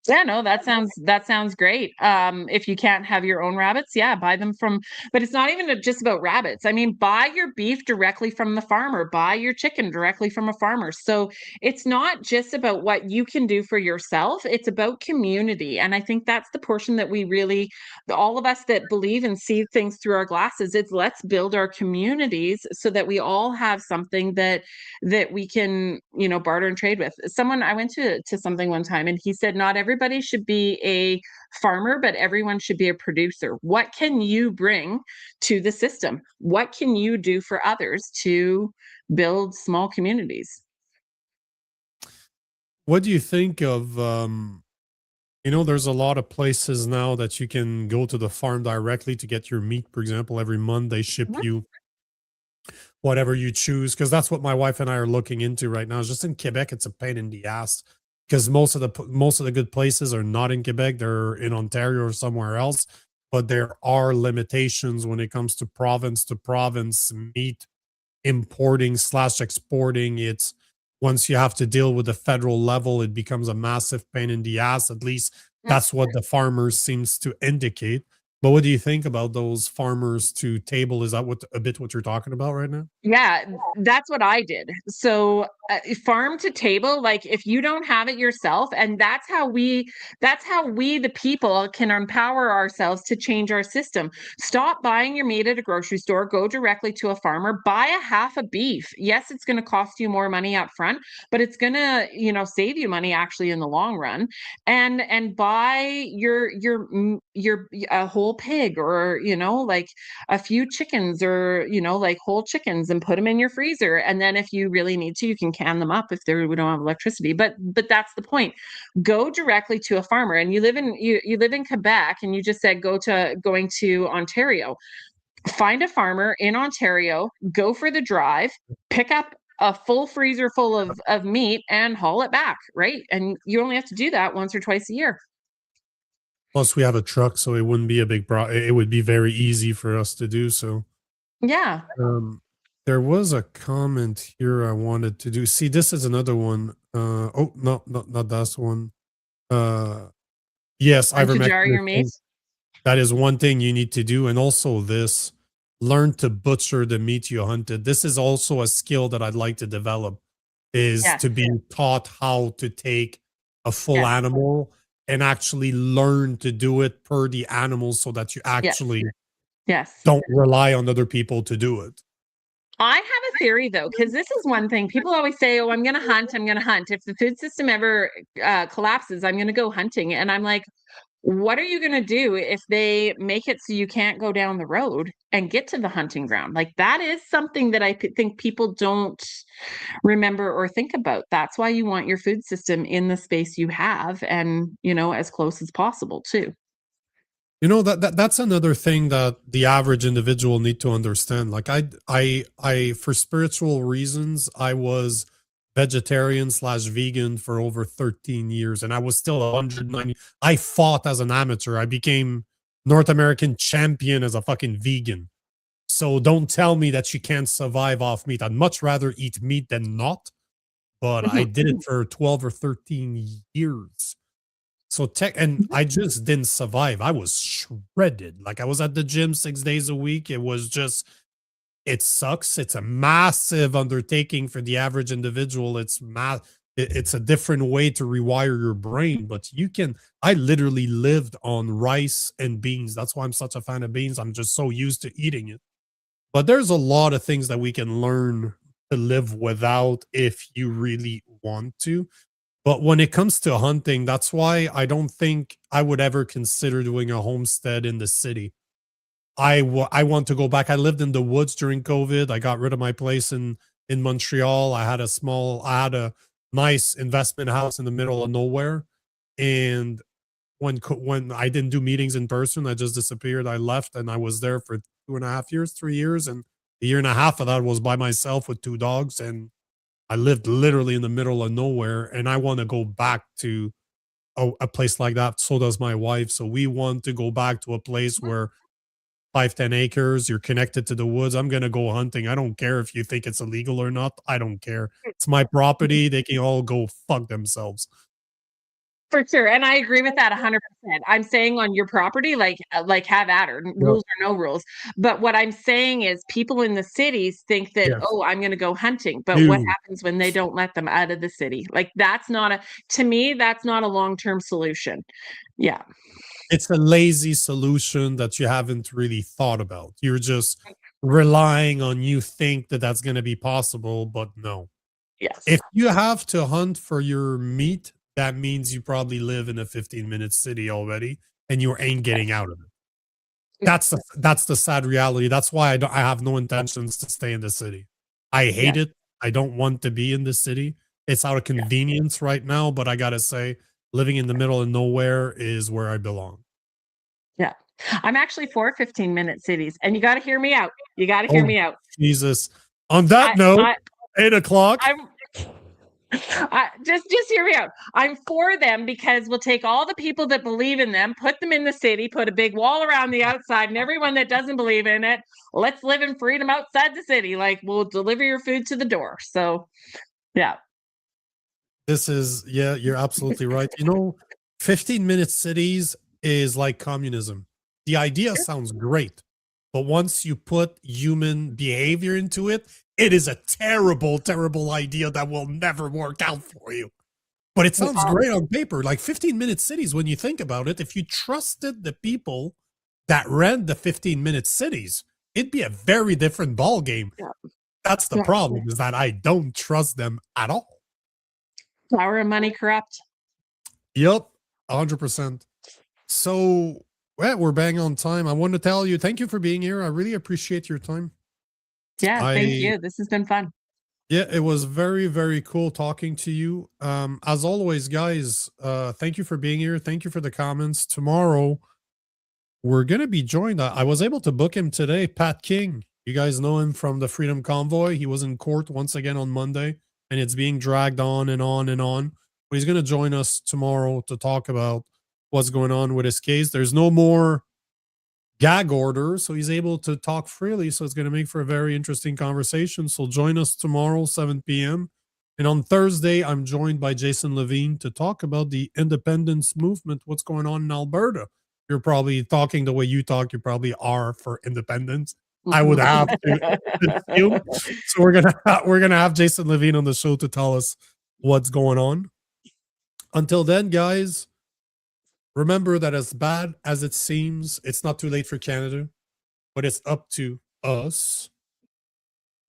Yeah, no, that sounds great. If you can't have your own rabbits, yeah, buy them from. But it's not even just about rabbits. I mean, buy your beef directly from the farmer. Buy your chicken directly from a farmer. So it's not just about what you can do for yourself. It's about community, and I think that's the portion that we really, all of us that believe and see things through our glasses. It's let's build our communities so that we all have something that we can barter and trade with. Someone I went to something one time and he said not everybody should be a farmer but everyone should be a producer. What can you bring to the system? What can you do for others to build small communities?
What do you think of there's a lot of places now that you can go to the farm directly to get your meat. For example, every month they ship
Mhm.
you whatever you choose because that's what my wife and I are looking into right now. It's just in Quebec, it's a pain in the ass because most of the good places are not in Quebec; they're in Ontario or somewhere else. But there are limitations when it comes to province meat importing slash exporting. It's once you have to deal with the federal level, it becomes a massive pain in the ass. At least that's what the farmers seems to indicate. But what do you think about those farmers to table? Is that what a bit what you're talking about right now?
Yeah, that's what I did. So, farm to table, like if you don't have it yourself, and that's how we the people can empower ourselves to change our system. Stop buying your meat at a grocery store, go directly to a farmer, buy a half a beef. Yes, it's going to cost you more money up front, but it's going to, save you money actually in the long run. And buy your a whole pig or, like a few chickens or like whole chickens and put them in your freezer, and then if you really need to you can can them up if we don't have electricity, but that's the point. Go directly to a farmer. And you live in Quebec and you just said going to Ontario. Find a farmer in Ontario, go for the drive, pick up a full freezer full of meat and haul it back, right? And you only have to do that once or twice a year.
Plus, we have a truck, so it wouldn't be a big problem. It would be very easy for us to do so.
Yeah.
Um, there was a comment here I wanted to do. See, this is another one. Oh no, not that one. Uh, yes,
And to
ivermectin
jar
is
your meat.
saying that is one thing you need to do, and also this: learn to butcher the meat you hunted. This is also a skill that I'd like to develop is
Yes.
to be taught how to take a full
Yes.
animal and actually learn to do it per the animal so that you
Yes.
actually
Yes.
don't rely on other people to do it.
I have a theory though, because this is one thing people always say, "Oh, I'm going to hunt. I'm going to hunt. If the food system ever collapses, I'm going to go hunting." And I'm like, what are you going to do if they make it so you can't go down the road and get to the hunting ground? Like that is something that think people don't remember or think about. That's why you want your food system in the space you have, and as close as possible too.
You know, that's another thing that the average individual need to understand. Like I for spiritual reasons, I was vegetarian slash vegan for over 13 years, and I was still 190. I fought as an amateur. I became North American champion as a fucking vegan. So don't tell me that you can't survive off meat. I'd much rather eat meat than not, but I
Mhm.
did it for 12 or 13 years. So tech, and
Mhm.
I just didn't survive. I was shredded. Like I was at the gym 6 days a week. It was just, it sucks. It's a massive undertaking for the average individual. It's a different way to rewire your brain, but you can. I literally lived on rice and beans. That's why I'm such a fan of beans. I'm just so used to eating it. But there's a lot of things that we can learn to live without if you really want to. But when it comes to hunting, that's why I don't think I would ever consider doing a homestead in the city. I want to go back. I lived in the woods during COVID. I got rid of my place in Montreal. I had a nice investment house in the middle of nowhere. And when I didn't do meetings in person, I just disappeared. I left and I was there for 2.5 years, 3 years, and a year and a half of that was by myself with two dogs, and I lived literally in the middle of nowhere, and I want to go back to a place like that. So does my wife. So we want to go back to a place where 5, 10 acres, you're connected to the woods. I'm gonna go hunting. I don't care if you think it's illegal or not. I don't care. It's my property. They can all go fuck themselves.
For sure, and I agree with that 100%. I'm saying on your property, like have at her,
Yep.
rules or no rules. But what I'm saying is people in the cities think that,
Yes.
"Oh, I'm gonna go hunting," but what
Dude,
happens when they don't let them out of the city? Like, that's not a to me, that's not a long-term solution. Yeah.
it's a lazy solution that you haven't really thought about. You're just relying on you think that that's going to be possible, but no.
Yes.
If you have to hunt for your meat, that means you probably live in a 15-minute city already and you ain't getting out of it. That's the sad reality. That's why I have no intentions to stay in the city. I hate
Yes.
it. I don't want to be in the city. It's out of
Yeah.
convenience right now, but I gotta say, living in the middle of nowhere is where I belong.
Yeah. I'm actually for 15-minute cities, and you gotta hear me out. You gotta hear
Oh,
me out.
Jesus. On that
I
note,
I
8 o'clock.
I'm just hear me out. I'm for them because we'll take all the people that believe in them, put them in the city, put a big wall around the outside, and everyone that doesn't believe in it, let's live in freedom outside the city. Like we'll deliver your food to the door. So yeah.
This is, yeah, you're absolutely right. 15-minute cities is like communism. The idea sounds great, but once you put human behavior into it, it is a terrible, terrible idea that will never work out for you. But it sounds
Yeah.
great on paper. Like 15-minute cities, when you think about it, if you trusted the people that ran the 15-minute cities, it'd be a very different ball game.
Yeah.
That's the
Yeah.
problem, is that I don't trust them at all.
Power and money corrupt.
Yep, 100%. So, well, we're bang on time. I want to tell you, thank you for being here. I really appreciate your time.
Yeah, thank
I,
you. This has been fun.
yeah, it was very, very cool talking to you. As always, guys, thank you for being here. Thank you for the comments. Tomorrow, we're going to be joined. I was able to book him today, Pat King. You guys know him from the Freedom Convoy. He was in court once again on Monday, and it's being dragged on and on and on. But he's going to join us tomorrow to talk about what's going on with his case. There's no more gag order, so he's able to talk freely. So it's going to make for a very interesting conversation. So join us tomorrow, 7 p.m. And on Thursday, I'm joined by Jason Levine to talk about the independence movement, what's going on in Alberta. You're probably talking the way you talk, you probably are for independence. I would have to consume. So we're gonna have Jason Levine on the show to tell us what's going on. Until then, guys, remember that as bad as it seems, it's not too late for Canada, but it's up to us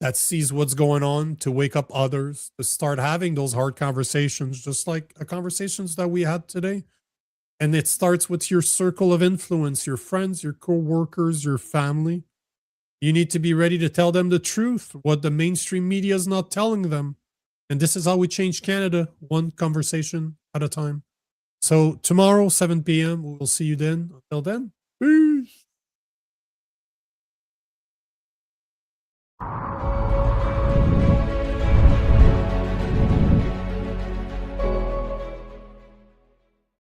that sees what's going on to wake up others, to start having those hard conversations, just like the conversations that we had today. And it starts with your circle of influence, your friends, your co-workers, your family. You need to be ready to tell them the truth, what the mainstream media is not telling them. And this is how we change Canada, one conversation at a time. So tomorrow, 7 p.m., we will see you then. Until then, peace.